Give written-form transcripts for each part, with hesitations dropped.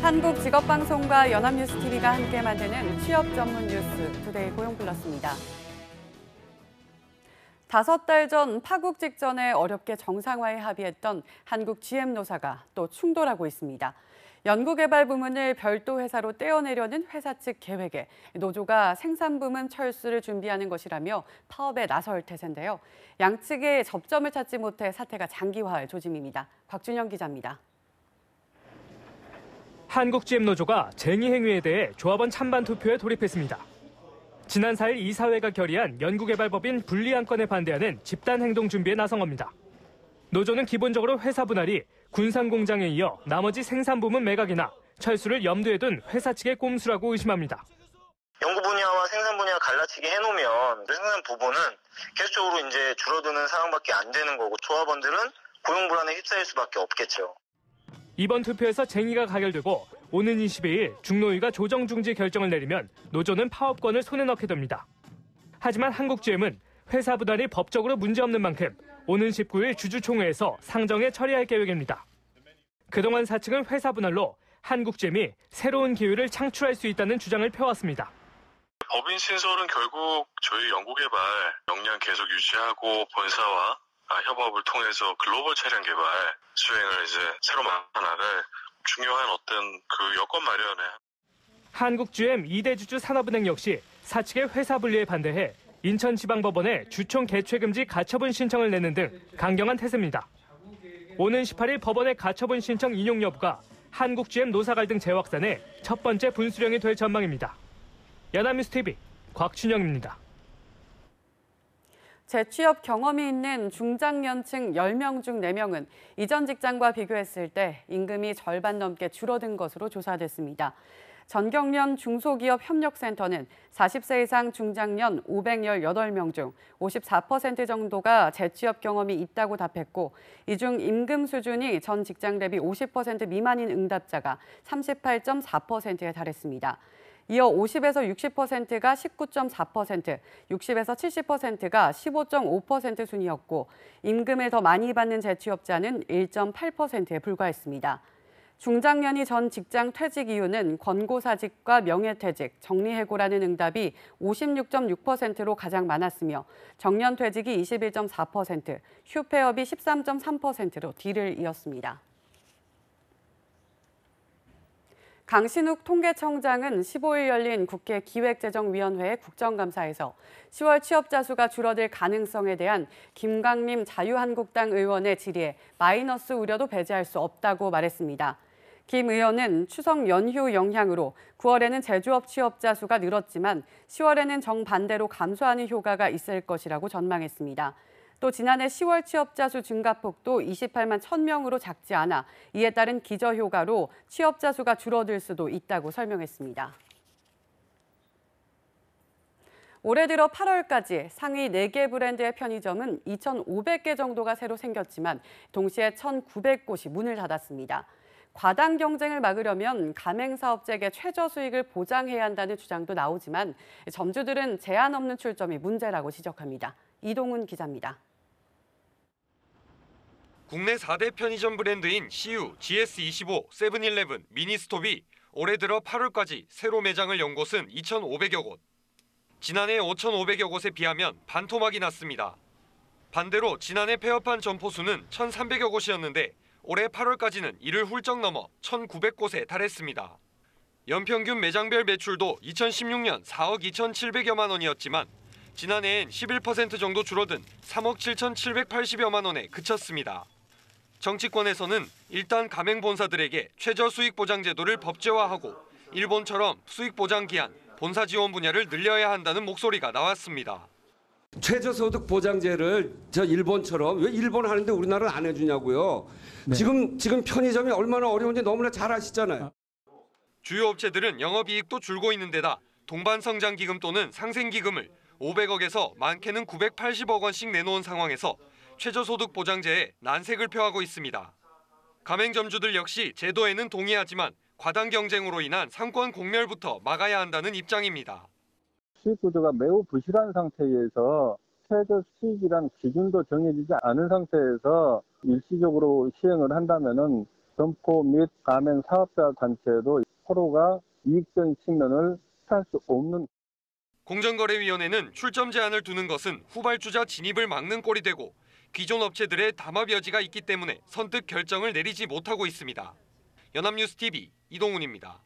한국직업방송과 연합뉴스TV가 함께 만드는 취업 전문 뉴스 투데이 고용플러스입니다. 5달 전 파국 직전에 어렵게 정상화에 합의했던 한국 GM 노사가 또 충돌하고 있습니다. 연구개발 부문을 별도 회사로 떼어내려는 회사 측 계획에 노조가 생산 부문 철수를 준비하는 것이라며 파업에 나설 태세인데요. 양측의 접점을 찾지 못해 사태가 장기화할 조짐입니다. 곽준영 기자입니다. 한국 GM 노조가 쟁의 행위에 대해 조합원 찬반 투표에 돌입했습니다. 지난 4일 이사회가 결의한 연구개발법인 분리안건에 반대하는 집단 행동 준비에 나선 겁니다. 노조는 기본적으로 회사 분할이 군산공장에 이어 나머지 생산 부문 매각이나 철수를 염두에 둔 회사 측의 꼼수라고 의심합니다. 연구 분야와 생산 분야 갈라치기 해놓으면 생산 부분은 계속적으로 이제 줄어드는 상황밖에 안 되는 거고 조합원들은 고용 불안에 휩싸일 수밖에 없겠죠. 이번 투표에서 쟁의가 가결되고 오는 22일 중노위가 조정 중지 결정을 내리면 노조는 파업권을 손에 넣게 됩니다. 하지만 한국GM은 회사 분할이 법적으로 문제없는 만큼 오는 19일 주주총회에서 상정에 처리할 계획입니다. 그동안 사측은 회사 분할로 한국GM이 새로운 기회를 창출할 수 있다는 주장을 펴왔습니다. 법인 신설은 결국 저희 연구개발 역량 계속 유지하고 본사와 협업을 통해서 글로벌 차량 개발 수행을 이제 새로 나갈 중요한 어떤 그 여건 마련에. 한국GM 2대 주주 산업은행 역시 사측의 회사 분리에 반대해 인천지방법원에 주총 개최 금지 가처분 신청을 내는 등 강경한 태세입니다. 오는 18일 법원의 가처분 신청 인용 여부가 한국GM 노사 갈등 재확산의 첫 번째 분수령이 될 전망입니다. 연합뉴스TV 곽준영입니다. 재취업 경험이 있는 중장년층 10명 중 4명은 이전 직장과 비교했을 때 임금이 절반 넘게 줄어든 것으로 조사됐습니다. 전경련 중소기업협력센터는 40세 이상 중장년 518명 중 54% 정도가 재취업 경험이 있다고 답했고, 이 중 임금 수준이 전 직장 대비 50% 미만인 응답자가 38.4%에 달했습니다. 이어 50에서 60%가 19.4%, 60에서 70%가 15.5% 순이었고, 임금을 더 많이 받는 재취업자는 1.8%에 불과했습니다. 중장년이 전 직장 퇴직 이유는 권고사직과 명예퇴직, 정리해고라는 응답이 56.6%로 가장 많았으며 정년퇴직이 21.4%, 휴폐업이 13.3%로 뒤를 이었습니다. 강신욱 통계청장은 15일 열린 국회 기획재정위원회 국정감사에서 10월 취업자 수가 줄어들 가능성에 대한 김광림 자유한국당 의원의 질의에 마이너스 우려도 배제할 수 없다고 말했습니다. 김 의원은 추석 연휴 영향으로 9월에는 제조업 취업자 수가 늘었지만 10월에는 정반대로 감소하는 효과가 있을 것이라고 전망했습니다. 또 지난해 10월 취업자 수 증가폭도 28만 1,000명으로 작지 않아 이에 따른 기저효과로 취업자 수가 줄어들 수도 있다고 설명했습니다. 올해 들어 8월까지 상위 4개 브랜드의 편의점은 2,500개 정도가 새로 생겼지만 동시에 1,900곳이 문을 닫았습니다. 과당 경쟁을 막으려면 가맹사업자에게 최저 수익을 보장해야 한다는 주장도 나오지만 점주들은 제한 없는 출점이 문제라고 지적합니다. 이동훈 기자입니다. 국내 4대 편의점 브랜드인 CU, GS25, 세븐일레븐, 미니스톱이 올해 들어 8월까지 새로 매장을 연 곳은 2,500여 곳. 지난해 5,500여 곳에 비하면 반토막이 났습니다. 반대로 지난해 폐업한 점포 수는 1,300여 곳이었는데 올해 8월까지는 이를 훌쩍 넘어 1,900곳에 달했습니다. 연평균 매장별 매출도 2016년 4억 2,700여만 원이었지만 지난해엔 11% 정도 줄어든 3억 7,780여만 원에 그쳤습니다. 정치권에서는 일단 가맹 본사들에게 최저 수익 보장 제도를 법제화하고 일본처럼 수익 보장 기한, 본사 지원 분야를 늘려야 한다는 목소리가 나왔습니다. 최저소득 보장제를 저 일본처럼 왜 일본 하는데 우리나라는 안 해주냐고요. 네. 지금 편의점이 얼마나 어려운지 너무나 잘 아시잖아요. 주요 업체들은 영업이익도 줄고 있는 데다 동반성장기금 또는 상생기금을 500억에서 많게는 980억 원씩 내놓은 상황에서 최저소득 보장제에 난색을 표하고 있습니다. 가맹점주들 역시 제도에는 동의하지만 과당 경쟁으로 인한 상권 공멸부터 막아야 한다는 입장입니다. 수익 구조가 매우 부실한 상태에서 최저 수익이라는 기준도 정해지지 않은 상태에서 일시적으로 시행을 한다면은 점포 및 가맹 사업자 단체도 서로가 이익적인 측면을 취할 수 없는. 공정거래위원회는 출점 제한을 두는 것은 후발주자 진입을 막는 꼴이 되고 기존 업체들의 담합 여지가 있기 때문에 선뜻 결정을 내리지 못하고 있습니다. 연합뉴스TV 이동훈입니다.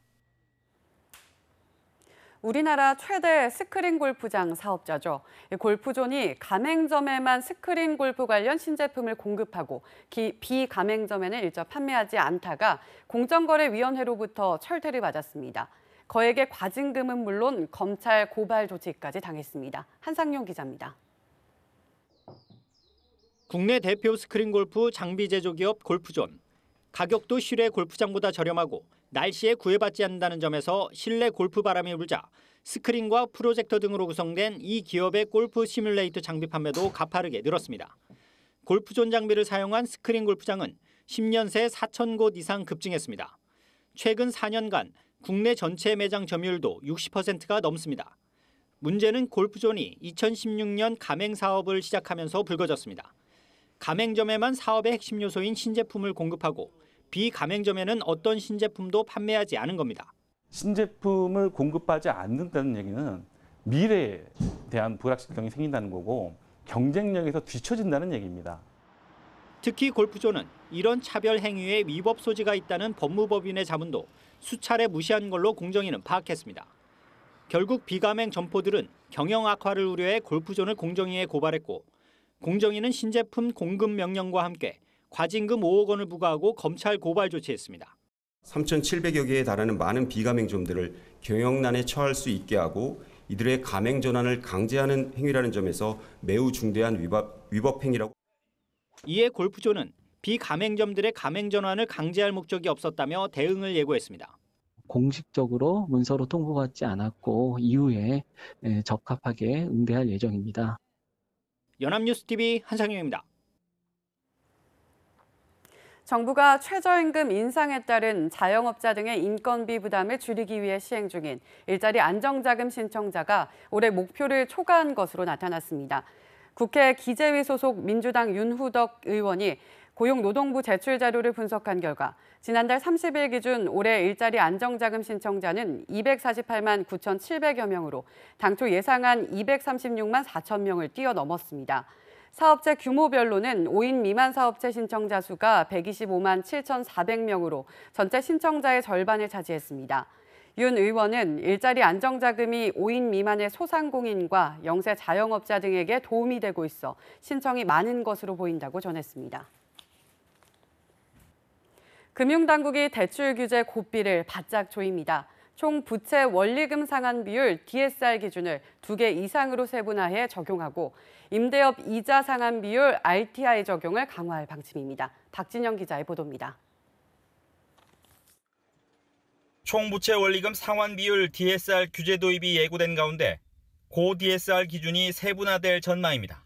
우리나라 최대 스크린 골프장 사업자죠. 골프존이 가맹점에만 스크린 골프 관련 신제품을 공급하고 비가맹점에는 일절 판매하지 않다가 공정거래위원회로부터 철퇴를 맞았습니다. 거액의 과징금은 물론 검찰 고발 조치까지 당했습니다. 한상용 기자입니다. 국내 대표 스크린 골프 장비 제조 기업 골프존. 가격도 실외 골프장보다 저렴하고 날씨에 구애받지 않는다는 점에서 실내 골프 바람이 불자 스크린과 프로젝터 등으로 구성된 이 기업의 골프 시뮬레이터 장비 판매도 가파르게 늘었습니다. 골프존 장비를 사용한 스크린 골프장은 10년 새 4,000곳 이상 급증했습니다. 최근 4년간 국내 전체 매장 점유율도 60%가 넘습니다. 문제는 골프존이 2016년 가맹 사업을 시작하면서 불거졌습니다. 가맹점에만 사업의 핵심 요소인 신제품을 공급하고 비가맹점에는 어떤 신제품도 판매하지 않은 겁니다. 신제품을 공급하지 않는다는 얘기는 미래에 대한 불확실성이 생긴다는 거고 경쟁력에서 뒤처진다는 얘기입니다. 특히 골프존은 이런 차별 행위에 위법 소지가 있다는 법무법인의 자문도 수차례 무시한 걸로 공정위는 파악했습니다. 결국 비가맹 점포들은 경영 악화를 우려해 골프존을 공정위에 고발했고 공정위는 신제품 공급 명령과 함께 과징금 5억 원을 부과하고 검찰 고발 조치했습니다. 3,700여 개에 달하는 많은 비가맹점들을 경영난에 처할 수 있게 하고 이들의 가맹 전환을 강제하는 행위라는 점에서 매우 중대한 위법 행위라고. 이에 골프존은 비가맹점들의 가맹 전환을 강제할 목적이 없었다며 대응을 예고했습니다. 공식적으로 문서로 통보받지 않았고 이후에 적합하게 응대할 예정입니다. 연합뉴스TV 한상용입니다. 정부가 최저임금 인상에 따른 자영업자 등의 인건비 부담을 줄이기 위해 시행 중인 일자리 안정자금 신청자가 올해 목표를 초과한 것으로 나타났습니다. 국회 기재위 소속 민주당 윤후덕 의원이 고용노동부 제출 자료를 분석한 결과 지난달 30일 기준 올해 일자리 안정자금 신청자는 248만 9,700여 명으로 당초 예상한 236만 4천 명을 뛰어넘었습니다. 사업체 규모별로는 5인 미만 사업체 신청자 수가 125만 7,400명으로 전체 신청자의 절반을 차지했습니다. 윤 의원은 일자리 안정자금이 5인 미만의 소상공인과 영세 자영업자 등에게 도움이 되고 있어 신청이 많은 것으로 보인다고 전했습니다. 금융당국이 대출 규제 고삐를 바짝 조입니다. 총 부채 원리금 상환 비율 DSR 기준을 2개 이상으로 세분화해 적용하고 임대업 이자 상환 비율 RTI 적용을 강화할 방침입니다. 박진영 기자의 보도입니다. 총부채 원리금 상환 비율 DSR 규제 도입이 예고된 가운데 고 DSR 기준이 세분화될 전망입니다.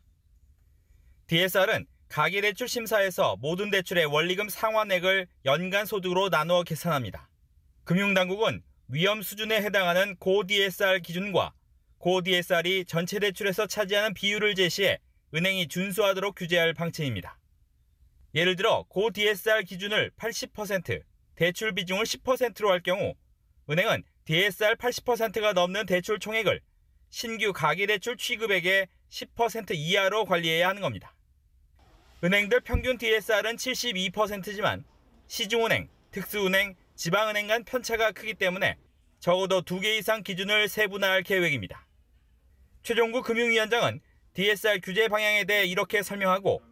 DSR은 가계대출 심사에서 모든 대출의 원리금 상환액을 연간 소득으로 나누어 계산합니다. 금융당국은 위험 수준에 해당하는 고 DSR 기준과 고 DSR이 전체 대출에서 차지하는 비율을 제시해 은행이 준수하도록 규제할 방침입니다. 예를 들어 고 DSR 기준을 80%, 대출 비중을 10%로 할 경우 은행은 DSR 80%가 넘는 대출 총액을 신규 가계대출 취급액의 10% 이하로 관리해야 하는 겁니다. 은행들 평균 DSR은 72%지만 시중은행, 특수은행, 지방은행 간 편차가 크기 때문에 적어도 2개 이상 기준을 세분화할 계획입니다. 최종구 금융위원장은 DSR 규제 방향에 대해 이렇게 설명하고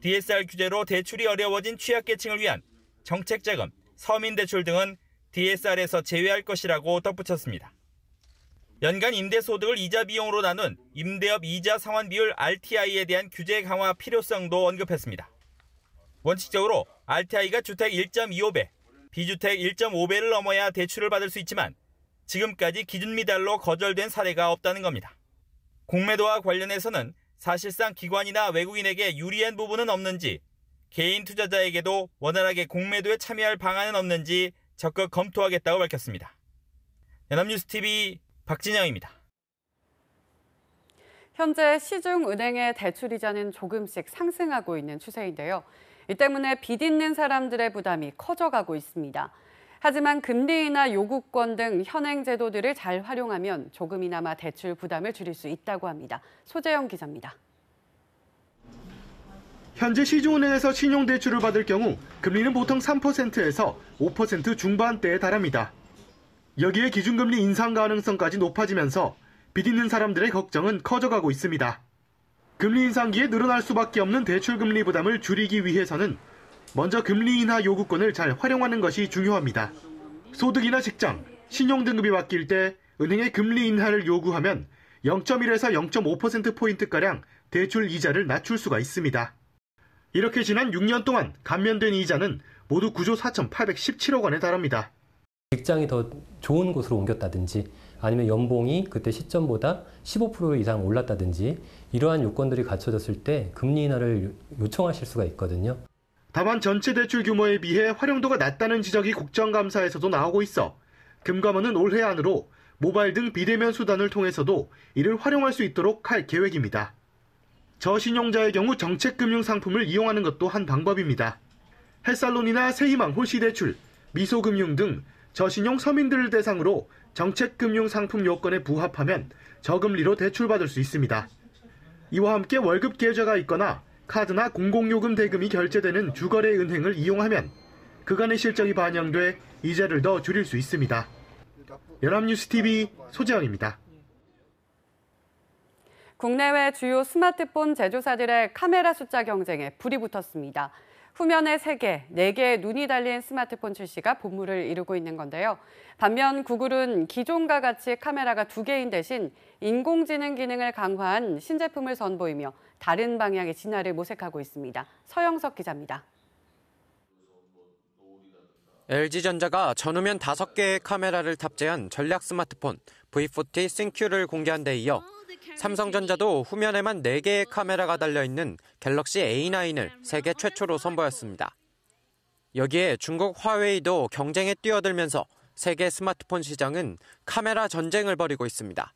DSR 규제로 대출이 어려워진 취약계층을 위한 정책자금, 서민대출 등은 DSR에서 제외할 것이라고 덧붙였습니다. 연간 임대소득을 이자 비용으로 나눈 임대업 이자 상환 비율 RTI에 대한 규제 강화 필요성도 언급했습니다. 원칙적으로 RTI가 주택 1.25배, 비주택 1.5배를 넘어야 대출을 받을 수 있지만 지금까지 기준 미달로 거절된 사례가 없다는 겁니다. 공매도와 관련해서는 사실상 기관이나 외국인에게 유리한 부분은 없는지, 개인 투자자에게도 원활하게 공매도에 참여할 방안은 없는지 적극 검토하겠다고 밝혔습니다. 연합뉴스TV 박진영입니다. 현재 시중은행의 대출이자는 조금씩 상승하고 있는 추세인데요. 이 때문에 빚 있는 사람들의 부담이 커져가고 있습니다. 하지만 금리 인하 요구권 등 현행 제도들을 잘 활용하면 조금이나마 대출 부담을 줄일 수 있다고 합니다. 소재영 기자입니다. 현재 시중은행에서 신용대출을 받을 경우 금리는 보통 3%에서 5% 중반대에 달합니다. 여기에 기준금리 인상 가능성까지 높아지면서 빚 있는 사람들의 걱정은 커져가고 있습니다. 금리 인상기에 늘어날 수밖에 없는 대출금리 부담을 줄이기 위해서는 먼저 금리 인하 요구권을 잘 활용하는 것이 중요합니다. 소득이나 직장, 신용등급이 바뀔 때 은행에 금리 인하를 요구하면 0.1에서 0.5%포인트가량 대출 이자를 낮출 수가 있습니다. 이렇게 지난 6년 동안 감면된 이자는 모두 9조 4,817억 원에 달합니다. 직장이 더 좋은 곳으로 옮겼다든지 아니면 연봉이 그때 시점보다 15% 이상 올랐다든지 이러한 요건들이 갖춰졌을 때 금리 인하를 요청하실 수가 있거든요. 다만 전체 대출 규모에 비해 활용도가 낮다는 지적이 국정감사에서도 나오고 있어 금감원은 올해 안으로 모바일 등 비대면 수단을 통해서도 이를 활용할 수 있도록 할 계획입니다. 저신용자의 경우 정책금융 상품을 이용하는 것도 한 방법입니다. 헬살론이나 세희망 홀시대출, 미소금융 등 저신용 서민들을 대상으로 정책금융 상품 요건에 부합하면 저금리로 대출받을 수 있습니다. 이와 함께 월급 계좌가 있거나 카드나 공공요금 대금이 결제되는 주거래 은행을 이용하면 그간의 실적이 반영돼 이자를 더 줄일 수 있습니다. 연합뉴스TV 소재영입니다. 국내외 주요 스마트폰 제조사들의 카메라 숫자 경쟁에 불이 붙었습니다. 후면에 3개, 4개의 눈이 달린 스마트폰 출시가 본물을 이루고 있는 건데요. 반면 구글은 기존과 같이 카메라가 2개인 대신 인공지능 기능을 강화한 신제품을 선보이며 다른 방향의 진화를 모색하고 있습니다. 서영석 기자입니다. LG전자가 전후면 5개의 카메라를 탑재한 전략 스마트폰 V40 싱큐를 공개한 데 이어 삼성전자도 후면에만 4개의 카메라가 달려있는 갤럭시 A9을 세계 최초로 선보였습니다. 여기에 중국 화웨이도 경쟁에 뛰어들면서 세계 스마트폰 시장은 카메라 전쟁을 벌이고 있습니다.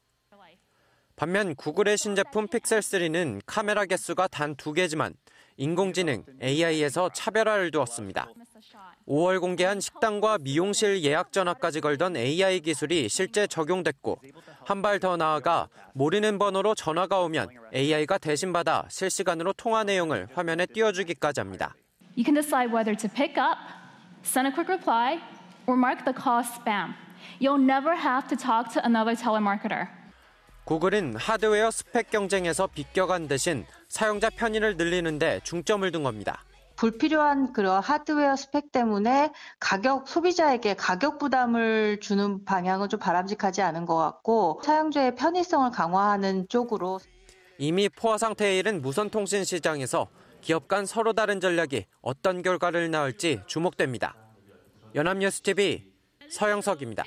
반면 구글의 신제품 픽셀3는 카메라 개수가 단 2개지만 인공지능 AI에서 차별화를 두었습니다. 5월 공개한 식당과 미용실 예약 전화까지 걸던 AI 기술이 실제 적용됐고 한 발 더 나아가 모르는 번호로 전화가 오면 AI가 대신 받아 실시간으로 통화 내용을 화면에 띄워주기까지 합니다. You can decide whether to pick up, send a quick reply, or mark the call spam. You'll never have to talk to another telemarketer. 구글은 하드웨어 스펙 경쟁에서 비껴간 대신 사용자 편의를 늘리는 데 중점을 둔 겁니다. 불필요한 그런 하드웨어 스펙 때문에 소비자에게 가격 부담을 주는 방향은 좀 바람직하지 않은 것 같고 사용자의 편의성을 강화하는 쪽으로 이미 포화 상태에 이른 무선통신 시장에서 기업 간 서로 다른 전략이 어떤 결과를 낳을지 주목됩니다. 연합뉴스TV 서영석입니다.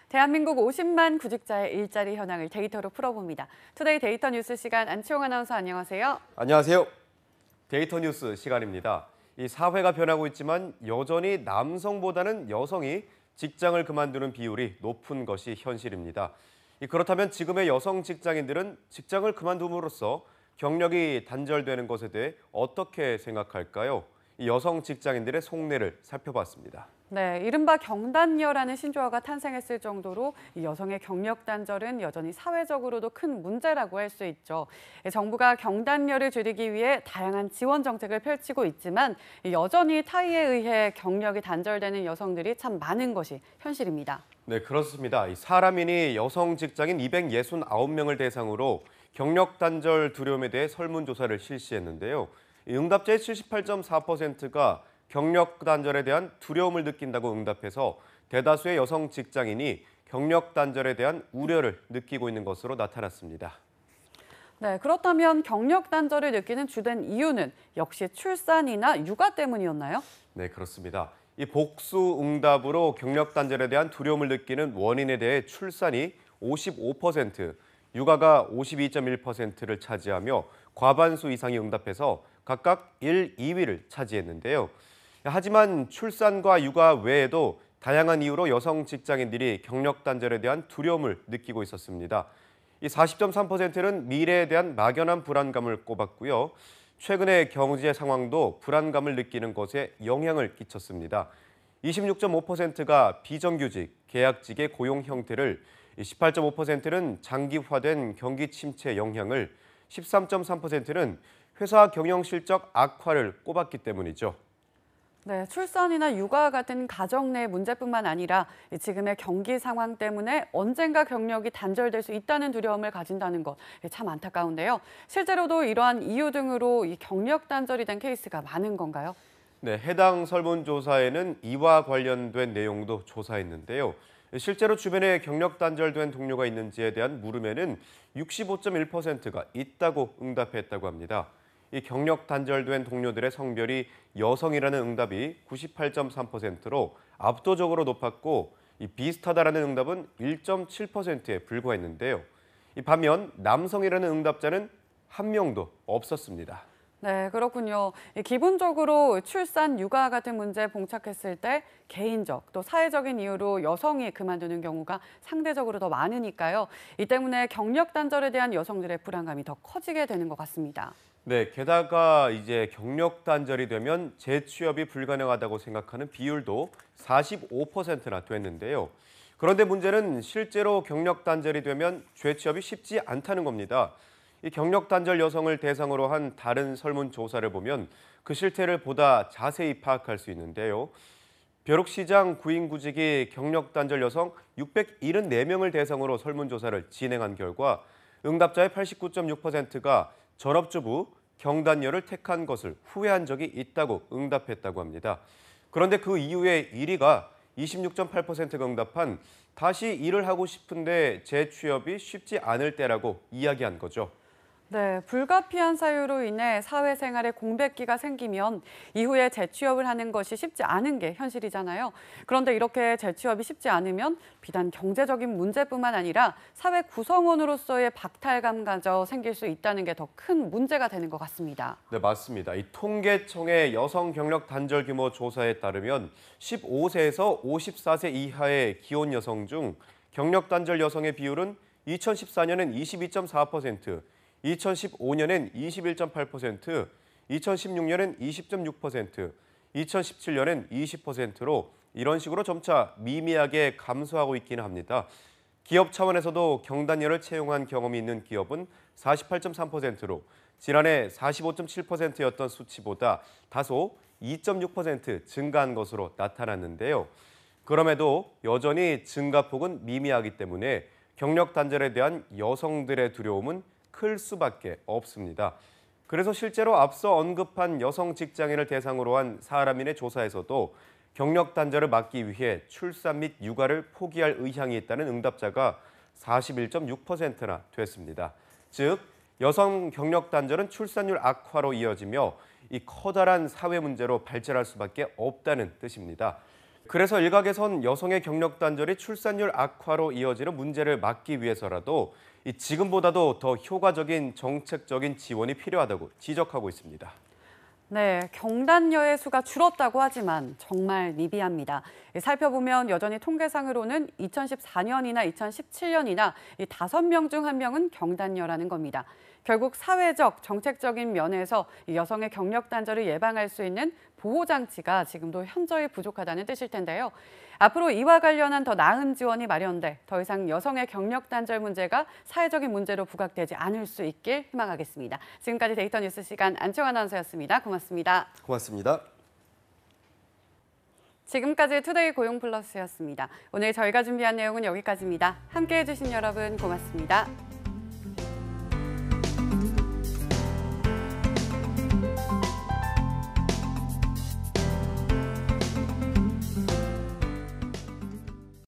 대한민국 50만 구직자의 일자리 현황을 데이터로 풀어봅니다. 투데이 데이터 뉴스 시간 안치홍 아나운서 안녕하세요. 안녕하세요. 데이터 뉴스 시간입니다. 이 사회가 변하고 있지만 여전히 남성보다는 여성이 직장을 그만두는 비율이 높은 것이 현실입니다. 그렇다면 지금의 여성 직장인들은 직장을 그만둠으로써 경력이 단절되는 것에 대해 어떻게 생각할까요? 이 여성 직장인들의 속내를 살펴봤습니다. 네, 이른바 경단녀라는 신조어가 탄생했을 정도로 이 여성의 경력 단절은 여전히 사회적으로도 큰 문제라고 할 수 있죠. 정부가 경단녀를 줄이기 위해 다양한 지원 정책을 펼치고 있지만 여전히 타의에 의해 경력이 단절되는 여성들이 참 많은 것이 현실입니다. 네, 그렇습니다. 사람인이 여성 직장인 269명을 대상으로 경력 단절 두려움에 대해 설문조사를 실시했는데요. 응답자의 78.4%가 경력 단절에 대한 두려움을 느낀다고 응답해서 대다수의 여성 직장인이 경력 단절에 대한 우려를 느끼고 있는 것으로 나타났습니다. 네, 그렇다면 경력 단절을 느끼는 주된 이유는 역시 출산이나 육아 때문이었나요? 네, 그렇습니다. 이 복수 응답으로 경력 단절에 대한 두려움을 느끼는 원인에 대해 출산이 55%, 육아가 52.1%를 차지하며 과반수 이상이 응답해서 각각 1, 2위를 차지했는데요. 하지만 출산과 육아 외에도 다양한 이유로 여성 직장인들이 경력 단절에 대한 두려움을 느끼고 있었습니다. 이 40.3%는 미래에 대한 막연한 불안감을 꼽았고요. 최근의 경제 상황도 불안감을 느끼는 것에 영향을 끼쳤습니다. 26.5%가 비정규직, 계약직의 고용 형태를, 18.5%는 장기화된 경기 침체 영향을, 13.3%는 회사 경영 실적 악화를 꼽았기 때문이죠. 네, 출산이나 육아 같은 가정 내 문제뿐만 아니라 지금의 경기 상황 때문에 언젠가 경력이 단절될 수 있다는 두려움을 가진다는 것 참 안타까운데요. 실제로도 이러한 이유 등으로 이 경력 단절이 된 케이스가 많은 건가요? 네, 해당 설문조사에는 이와 관련된 내용도 조사했는데요. 실제로 주변에 경력 단절된 동료가 있는지에 대한 물음에는 65.1%가 있다고 응답했다고 합니다. 이 경력 단절된 동료들의 성별이 여성이라는 응답이 98.3%로 압도적으로 높았고, 이 비슷하다라는 응답은 1.7%에 불과했는데요. 반면 남성이라는 응답자는 한 명도 없었습니다. 네, 그렇군요. 기본적으로 출산, 육아 같은 문제에 봉착했을 때 개인적 또 사회적인 이유로 여성이 그만두는 경우가 상대적으로 더 많으니까요. 이 때문에 경력 단절에 대한 여성들의 불안감이 더 커지게 되는 것 같습니다. 네, 게다가 이제 경력 단절이 되면 재취업이 불가능하다고 생각하는 비율도 45%나 됐는데요. 그런데 문제는 실제로 경력 단절이 되면 재취업이 쉽지 않다는 겁니다. 이 경력 단절 여성을 대상으로 한 다른 설문조사를 보면 그 실태를 보다 자세히 파악할 수 있는데요. 벼룩시장 구인구직이 경력 단절 여성 674명을 대상으로 설문조사를 진행한 결과 응답자의 89.6%가 전업주부, 경단녀를 택한 것을 후회한 적이 있다고 응답했다고 합니다. 그런데 그 이후에 1위가 26.8%가 응답한 다시 일을 하고 싶은데 재취업이 쉽지 않을 때라고 이야기한 거죠. 네, 불가피한 사유로 인해 사회생활에 공백기가 생기면 이후에 재취업을 하는 것이 쉽지 않은 게 현실이잖아요. 그런데 이렇게 재취업이 쉽지 않으면 비단 경제적인 문제뿐만 아니라 사회 구성원으로서의 박탈감마저 생길 수 있다는 게 더 큰 문제가 되는 것 같습니다. 네, 맞습니다. 이 통계청의 여성 경력 단절 규모 조사에 따르면 15세에서 54세 이하의 기혼 여성 중 경력 단절 여성의 비율은 2014년엔 22.4%, 2015년엔 21.8%, 2016년엔 20.6%, 2017년엔 20%로 이런 식으로 점차 미미하게 감소하고 있기는 합니다. 기업 차원에서도 경단녀를 채용한 경험이 있는 기업은 48.3%로 지난해 45.7%였던 수치보다 다소 2.6% 증가한 것으로 나타났는데요. 그럼에도 여전히 증가폭은 미미하기 때문에 경력 단절에 대한 여성들의 두려움은 클 수밖에 없습니다. 그래서 실제로 앞서 언급한 여성 직장인을 대상으로 한 사람인의 조사에서도 경력 단절을 막기 위해 출산 및 육아를 포기할 의향이 있다는 응답자가 41.6%나 됐습니다. 즉, 여성 경력 단절은 출산율 악화로 이어지며 이 커다란 사회 문제로 발전할 수밖에 없다는 뜻입니다. 그래서 일각에선 여성의 경력 단절이 출산율 악화로 이어지는 문제를 막기 위해서라도 지금보다도 더 효과적인 정책적인 지원이 필요하다고 지적하고 있습니다. 네, 경단녀의 수가 줄었다고 하지만 정말 미비합니다. 살펴보면 여전히 통계상으로는 2014년이나 2017년이나 5명 중 1명은 경단녀라는 겁니다. 결국 사회적, 정책적인 면에서 여성의 경력 단절을 예방할 수 있는 보호장치가 지금도 현저히 부족하다는 뜻일 텐데요. 앞으로 이와 관련한 더 나은 지원이 마련돼 더 이상 여성의 경력 단절 문제가 사회적인 문제로 부각되지 않을 수 있길 희망하겠습니다. 지금까지 데이터 뉴스 시간 안채원 아나운서였습니다. 고맙습니다. 고맙습니다. 지금까지 투데이 고용 플러스였습니다. 오늘 저희가 준비한 내용은 여기까지입니다. 함께해 주신 여러분 고맙습니다.